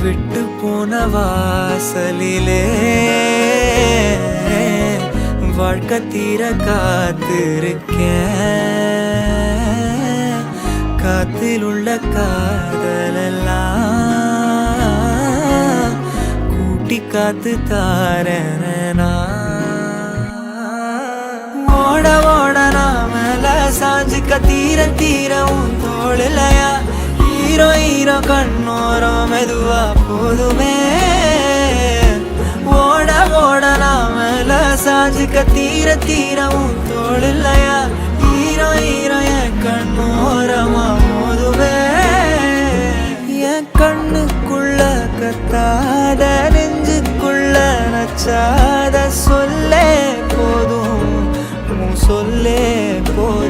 விட்டு போன வாசலிலே வாழ்க்கை தீர காத்திருக்கேன். காத்தில் உள்ள காதலெல்லாம் கூட்டி காத்து தாரேனா. ஓட ஓட நாமல சாஞ்சுக்க தீர தீர உன் தோளிலையா ஹீரோ ஹீரோ கண்ணோரம் மெதுவா போதுமே. ஓட ஓட நாமல சாஞ்சுக்க தீர தீர உன் தோளிலையா ஹீரோ ஹீரோ என் கண்ணோரமா போதுமே. என் கண்ணுக்குள்ள கத்தாத நெஞ்சுக்குள்ள நச்சாத சொல்லே போதும், சொல்லே போதும்.